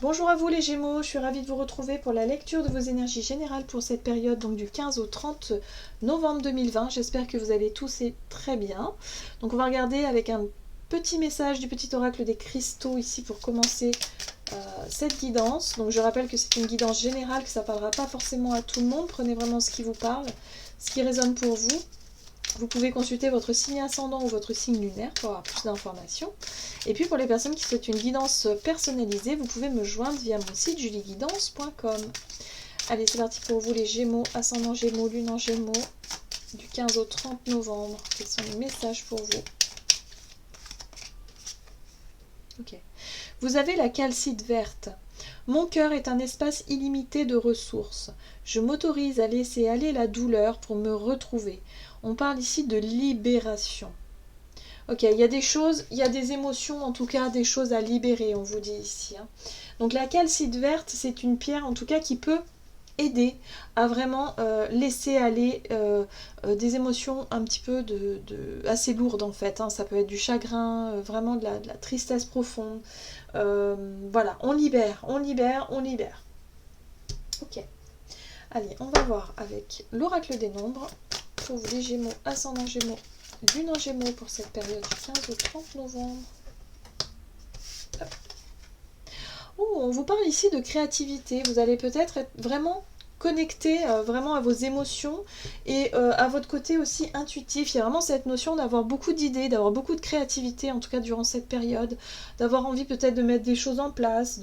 Bonjour à vous les Gémeaux, je suis ravie de vous retrouver pour la lecture de vos énergies générales pour cette période, donc du 15 au 30 novembre 2020. J'espère que vous allez tous et très bien. Donc on va regarder avec un petit message du petit oracle des cristaux ici pour commencer cette guidance. Donc je rappelle que c'est une guidance générale, que ça ne parlera pas forcément à tout le monde. Prenez vraiment ce qui vous parle, ce qui résonne pour vous. Vous pouvez consulter votre signe ascendant ou votre signe lunaire pour avoir plus d'informations. Et puis pour les personnes qui souhaitent une guidance personnalisée, vous pouvez me joindre via mon site julieguidance.com. Allez, c'est parti pour vous les Gémeaux, ascendant Gémeaux, lune en Gémeaux, du 15 au 30 novembre. Quels sont les messages pour vous? Ok. Vous avez la calcite verte. Mon cœur est un espace illimité de ressources. Je m'autorise à laisser aller la douleur pour me retrouver. On parle ici de libération. Ok, il y a des choses, il y a des émotions, en tout cas des choses à libérer, on vous dit ici. Donc la calcite verte, c'est une pierre en tout cas qui peut aider à vraiment laisser aller des émotions un petit peu assez lourdes en fait. Ça peut être du chagrin, vraiment de la tristesse profonde. Voilà, on libère, on libère, on libère. Ok. Allez, on va voir avec l'oracle des nombres pour vous les Gémeaux, ascendant Gémeaux, lune en Gémeaux pour cette période du 15 au 30 novembre. Oh, on vous parle ici de créativité. Vous allez peut-être être vraiment connecté vraiment à vos émotions et à votre côté aussi intuitif. Il y a vraiment cette notion d'avoir beaucoup d'idées, d'avoir beaucoup de créativité, en tout cas durant cette période, d'avoir envie peut-être de mettre des choses en place,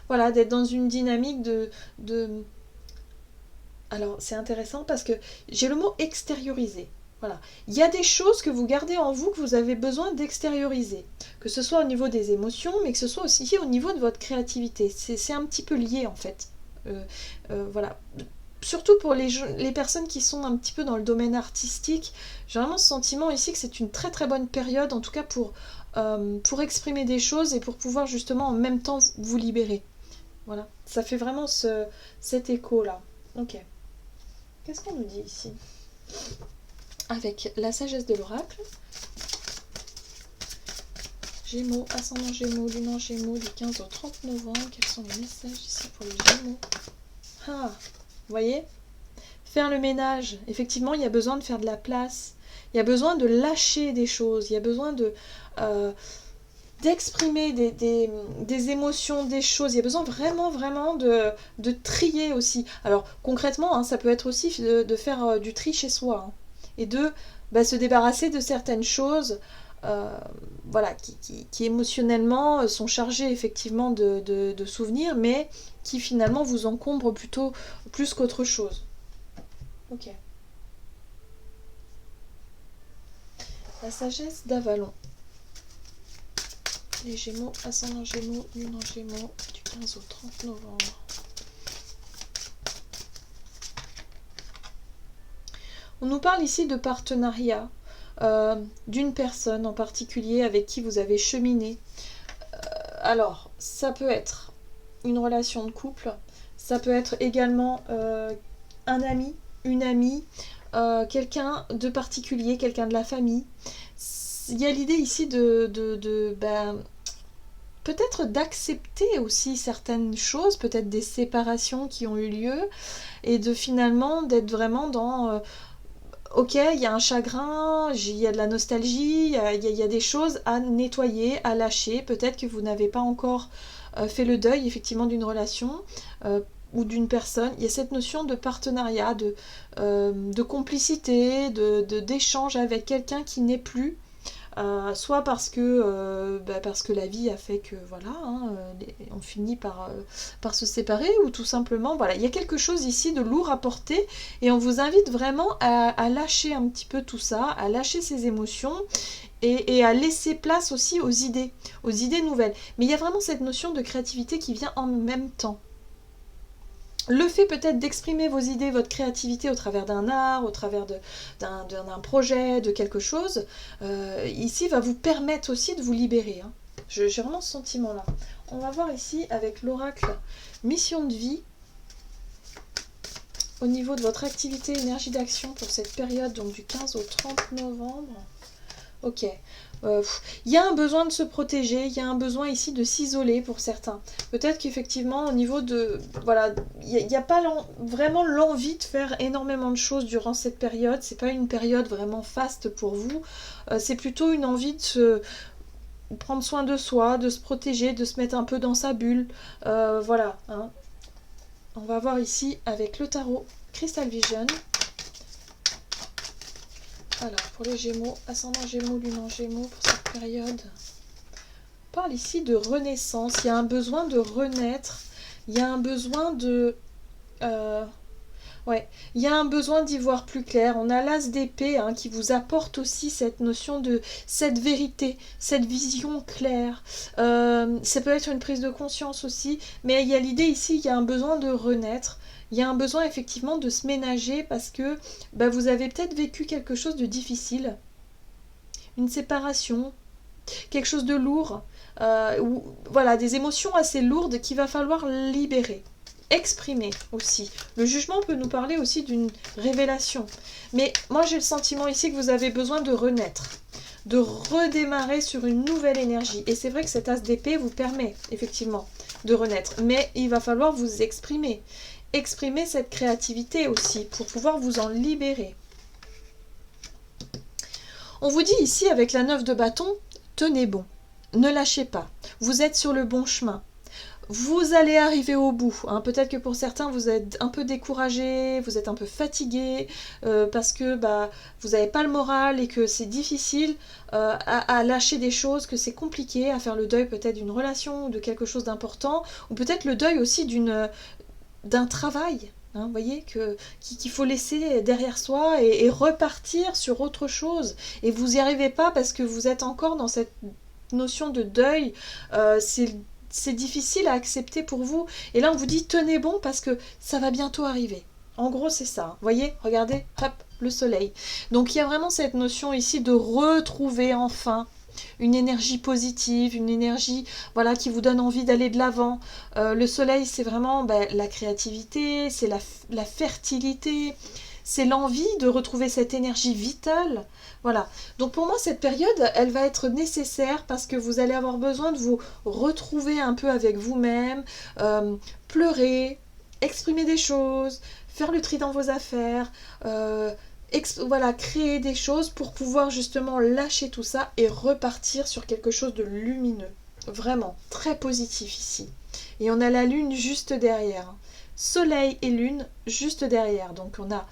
voilà, d'être dans une dynamique de... Alors, c'est intéressant parce que j'ai le mot extérioriser. Voilà. Il y a des choses que vous gardez en vous que vous avez besoin d'extérioriser. Que ce soit au niveau des émotions, mais que ce soit aussi au niveau de votre créativité. C'est un petit peu lié en fait. Voilà. Surtout pour les personnes qui sont un petit peu dans le domaine artistique, j'ai vraiment ce sentiment ici que c'est une très très bonne période, en tout cas pour exprimer des choses et pour pouvoir justement en même temps vous libérer. Voilà. Ça fait vraiment cet écho-là. Ok. Qu'est-ce qu'on nous dit ici? Avec la sagesse de l'oracle. Gémeaux, ascendant Gémeaux, lune en Gémeaux du 15 au 30 novembre. Quels sont les messages ici pour les Gémeaux? Ah, vous voyez? Faire le ménage. Effectivement, il y a besoin de faire de la place. Il y a besoin de lâcher des choses. Il y a besoin d'exprimer des émotions, des choses. Il y a besoin vraiment de trier aussi. Alors concrètement, ça peut être aussi de faire du tri chez soi et de se débarrasser de certaines choses voilà, qui émotionnellement sont chargées effectivement de souvenirs, mais qui finalement vous encombrent plutôt plus qu'autre chose. Ok. La sagesse d'Avalon. Les Gémeaux, ascendant Gémeaux, lune en Gémeaux, du 15 au 30 novembre. On nous parle ici de partenariat, d'une personne en particulier avec qui vous avez cheminé. Alors, ça peut être une relation de couple, ça peut être également un ami, une amie, quelqu'un de particulier, quelqu'un de la famille. Il y a l'idée ici peut-être d'accepter aussi certaines choses, peut-être des séparations qui ont eu lieu, et de finalement d'être vraiment dans ok, il y a un chagrin, il y a de la nostalgie, il y a des choses à nettoyer, à lâcher. Peut-être que vous n'avez pas encore fait le deuil effectivement d'une relation ou d'une personne. Il y a cette notion de partenariat, de complicité, d'échange avec quelqu'un qui n'est plus. Soit parce que la vie a fait que voilà, on finit par se séparer, ou tout simplement, voilà, il y a quelque chose ici de lourd à porter, et on vous invite vraiment à lâcher un petit peu tout ça, à lâcher ses émotions, et à laisser place aussi aux idées nouvelles. Mais il y a vraiment cette notion de créativité qui vient en même temps. Le fait peut-être d'exprimer vos idées, votre créativité au travers d'un art, au travers d'un projet, de quelque chose, ici va vous permettre aussi de vous libérer. J'ai vraiment ce sentiment-là. On va voir ici avec l'oracle mission de vie, au niveau de votre activité énergie d'action pour cette période, donc du 15 au 30 novembre. Ok, Il y a un besoin de se protéger, il y a un besoin ici de s'isoler pour certains. Peut-être qu'effectivement, au niveau de... Voilà, il n'y a pas vraiment l'envie de faire énormément de choses durant cette période. C'est pas une période vraiment faste pour vous. C'est plutôt une envie de se prendre soin de soi, de se protéger, de se mettre un peu dans sa bulle. Voilà. Hein. On va voir ici avec le tarot Crystal Vision. Alors, pour les Gémeaux, ascendant Gémeaux, lune en Gémeaux, pour cette période, on parle ici de renaissance. Il y a un besoin de renaître. Il y a un besoin de... ouais, il y a un besoin d'y voir plus clair. On a l'as d'épée hein, qui vous apporte aussi cette notion de cette vérité, cette vision claire. Ça peut être une prise de conscience aussi, mais il y a l'idée ici, il y a un besoin de renaître. Il y a un besoin effectivement de se ménager parce que bah, vous avez peut-être vécu quelque chose de difficile, une séparation, quelque chose de lourd, ou voilà, des émotions assez lourdes qu'il va falloir libérer. Exprimer aussi. Le jugement peut nous parler aussi d'une révélation. Mais moi j'ai le sentiment ici que vous avez besoin de renaître, de redémarrer sur une nouvelle énergie. Et c'est vrai que cet as d'épée vous permet effectivement de renaître. Mais il va falloir vous exprimer. Exprimer cette créativité aussi pour pouvoir vous en libérer. On vous dit ici avec la 9 de bâton, tenez bon, ne lâchez pas, vous êtes sur le bon chemin. Vous allez arriver au bout. Hein. Peut-être que pour certains, vous êtes un peu découragé, vous êtes un peu fatigué, parce que bah, vous n'avez pas le moral et que c'est difficile à lâcher des choses, que c'est compliqué à faire le deuil peut-être d'une relation ou de quelque chose d'important, ou peut-être le deuil aussi d'un travail. Hein, vous voyez, qu'il faut laisser derrière soi et repartir sur autre chose. Et vous n'y arrivez pas parce que vous êtes encore dans cette notion de deuil. C'est difficile à accepter pour vous. Et là, on vous dit, tenez bon parce que ça va bientôt arriver. En gros, c'est ça. Vous voyez, regardez, hop, le soleil. Donc, il y a vraiment cette notion ici de retrouver enfin une énergie positive, une énergie voilà, qui vous donne envie d'aller de l'avant. Le soleil, c'est vraiment la créativité, c'est la fertilité, c'est l'envie de retrouver cette énergie vitale. Voilà. Donc pour moi, cette période, elle va être nécessaire parce que vous allez avoir besoin de vous retrouver un peu avec vous-même, pleurer, exprimer des choses, faire le tri dans vos affaires, voilà, créer des choses pour pouvoir justement lâcher tout ça et repartir sur quelque chose de lumineux. Vraiment, très positif ici. Et on a la lune juste derrière. Soleil et lune juste derrière. Donc on a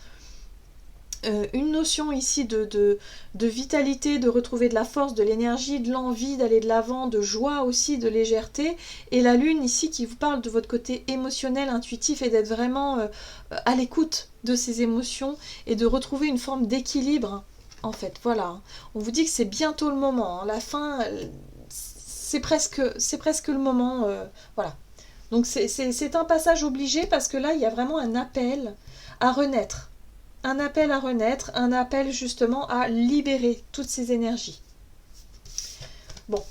une notion ici de vitalité, de retrouver de la force, de l'énergie, de l'envie d'aller de l'avant, de joie aussi, de légèreté. Et la lune ici qui vous parle de votre côté émotionnel, intuitif et d'être vraiment à l'écoute de ces émotions et de retrouver une forme d'équilibre. En fait, voilà. On vous dit que c'est bientôt le moment. Hein. La fin, c'est presque le moment. Voilà. Donc c'est un passage obligé parce que là, il y a vraiment un appel à renaître. Un appel à renaître, un appel justement à libérer toutes ces énergies. Bon,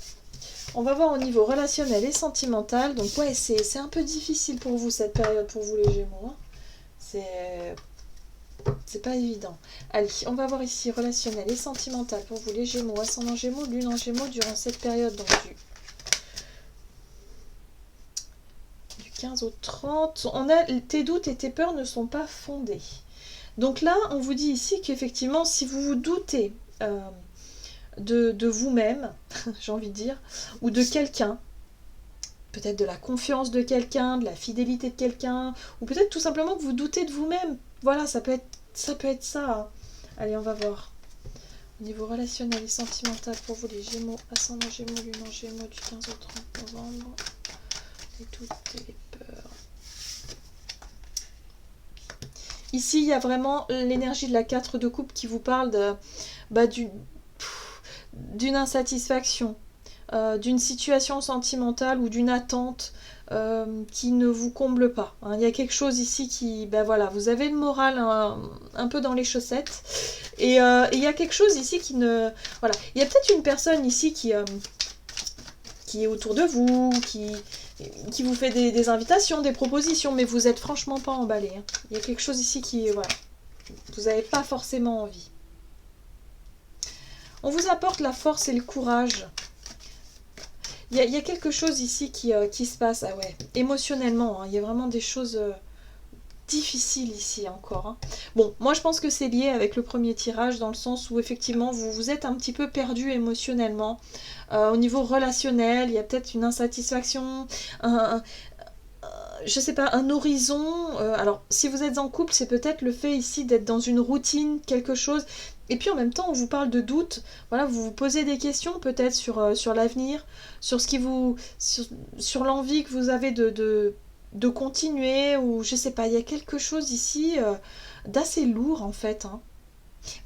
on va voir au niveau relationnel et sentimental. Donc ouais, c'est un peu difficile pour vous cette période, pour vous les Gémeaux. Hein. C'est pas évident. Allez, on va voir ici relationnel et sentimental pour vous les Gémeaux, ascendant Gémeaux, lune en Gémeaux durant cette période, donc du 15 au 30. On a tes doutes et tes peurs ne sont pas fondés. Donc là, on vous dit ici qu'effectivement, si vous vous doutez de vous-même, j'ai envie de dire, ou de quelqu'un, peut-être de la confiance de quelqu'un, de la fidélité de quelqu'un, ou peut-être tout simplement que vous doutez de vous-même. Voilà, ça peut être ça. Hein. Allez, on va voir. Au niveau relationnel et sentimental pour vous les Gémeaux, ascendant Gémeaux, lune en Gémeaux du 15 au 30 novembre. Les doutes et les peurs. Ici, il y a vraiment l'énergie de la 4 de coupe qui vous parle d'une insatisfaction, d'une situation sentimentale ou d'une attente qui ne vous comble pas. Hein. Il y a quelque chose ici qui... voilà, vous avez le moral un peu dans les chaussettes. Et il y a quelque chose ici qui ne... Voilà. Il y a peut-être une personne ici qui est autour de vous, qui vous fait des invitations, des propositions, mais vous êtes franchement pas emballé. Hein. Il y a quelque chose ici qui... Voilà. Vous n'avez pas forcément envie. On vous apporte la force et le courage. Il y a quelque chose ici qui se passe, ah ouais, émotionnellement, hein, il y a vraiment des choses difficiles ici encore. Hein. Bon, moi je pense que c'est lié avec le premier tirage, dans le sens où effectivement vous vous êtes un petit peu perdu émotionnellement. Au niveau relationnel, il y a peut-être une insatisfaction, je sais pas, un horizon. Alors, si vous êtes en couple, c'est peut-être le fait ici d'être dans une routine, quelque chose. Et puis en même temps, on vous parle de doute. Voilà, vous vous posez des questions peut-être sur l'avenir, sur ce qui vous, sur l'envie que vous avez de continuer, ou je sais pas, il y a quelque chose ici d'assez lourd en fait. Hein.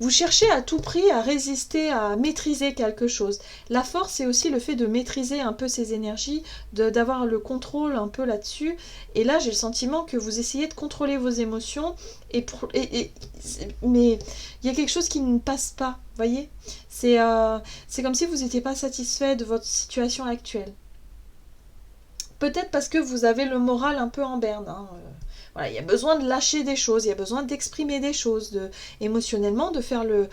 Vous cherchez à tout prix à résister, à maîtriser quelque chose. La force, c'est aussi le fait de maîtriser un peu ses énergies, d'avoir le contrôle un peu là-dessus. Et là, j'ai le sentiment que vous essayez de contrôler vos émotions, mais il y a quelque chose qui ne passe pas, voyez. C'est comme si vous n'étiez pas satisfait de votre situation actuelle. Peut-être parce que vous avez le moral un peu en berne. Hein. Voilà, il y a besoin de lâcher des choses, il y a besoin d'exprimer des choses, émotionnellement, de faire le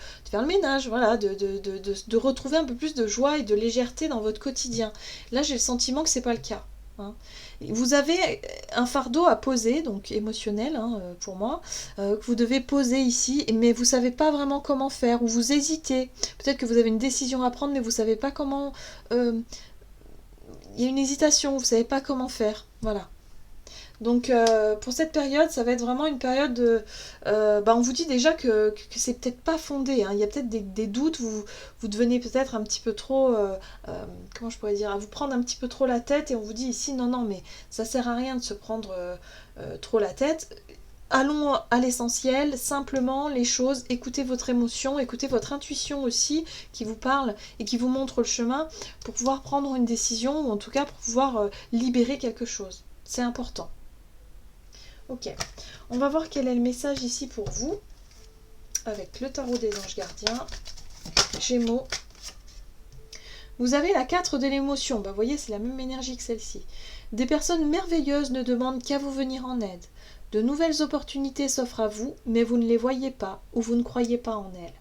ménage, voilà, de retrouver un peu plus de joie et de légèreté dans votre quotidien. Là, j'ai le sentiment que c'est pas le cas. Hein. Vous avez un fardeau à poser, donc émotionnel hein, pour moi, que vous devez poser ici, mais vous savez pas vraiment comment faire, ou vous hésitez. Peut-être que vous avez une décision à prendre, mais vous savez pas comment. Il y a une hésitation, vous savez pas comment faire. Voilà. Donc pour cette période, ça va être vraiment une période de... on vous dit déjà que c'est peut-être pas fondé. Hein. Il y a peut-être des doutes, vous devenez peut-être un petit peu trop... comment je pourrais dire, à vous prendre un petit peu trop la tête, et on vous dit ici, non, mais ça sert à rien de se prendre trop la tête. Allons à l'essentiel, simplement les choses, écoutez votre émotion, écoutez votre intuition aussi qui vous parle et qui vous montre le chemin pour pouvoir prendre une décision, ou en tout cas pour pouvoir libérer quelque chose. C'est important. Ok, on va voir quel est le message ici pour vous, avec le tarot des anges gardiens, Gémeaux. Vous avez la 4 de l'émotion, vous voyez c'est la même énergie que celle-ci. Des personnes merveilleuses ne demandent qu'à vous venir en aide. De nouvelles opportunités s'offrent à vous, mais vous ne les voyez pas ou vous ne croyez pas en elles.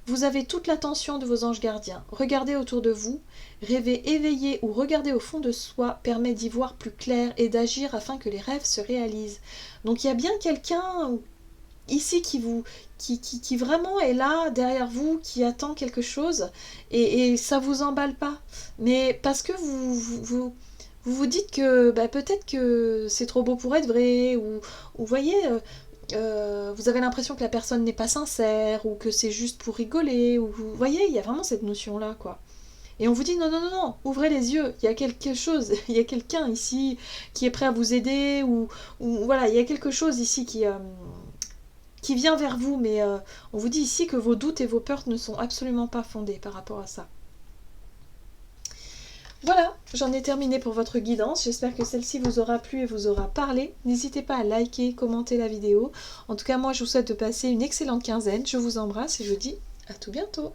Vous avez toute l'attention de vos anges gardiens. Regardez autour de vous, rêver éveillé ou regarder au fond de soi permet d'y voir plus clair et d'agir afin que les rêves se réalisent. Donc il y a bien quelqu'un ici qui vraiment est là derrière vous, qui attend quelque chose, et ça vous emballe pas. Mais parce que vous dites que peut-être que c'est trop beau pour être vrai, ou vous voyez... vous avez l'impression que la personne n'est pas sincère, ou que c'est juste pour rigoler, ou vous voyez, il y a vraiment cette notion-là, quoi. Et on vous dit non, ouvrez les yeux, il y a quelque chose, il y a quelqu'un ici qui est prêt à vous aider, ou voilà, il y a quelque chose ici qui vient vers vous, mais on vous dit ici que vos doutes et vos peurs ne sont absolument pas fondés par rapport à ça. Voilà, j'en ai terminé pour votre guidance. J'espère que celle-ci vous aura plu et vous aura parlé. N'hésitez pas à liker, commenter la vidéo. En tout cas, moi, je vous souhaite de passer une excellente quinzaine. Je vous embrasse et je vous dis à tout bientôt.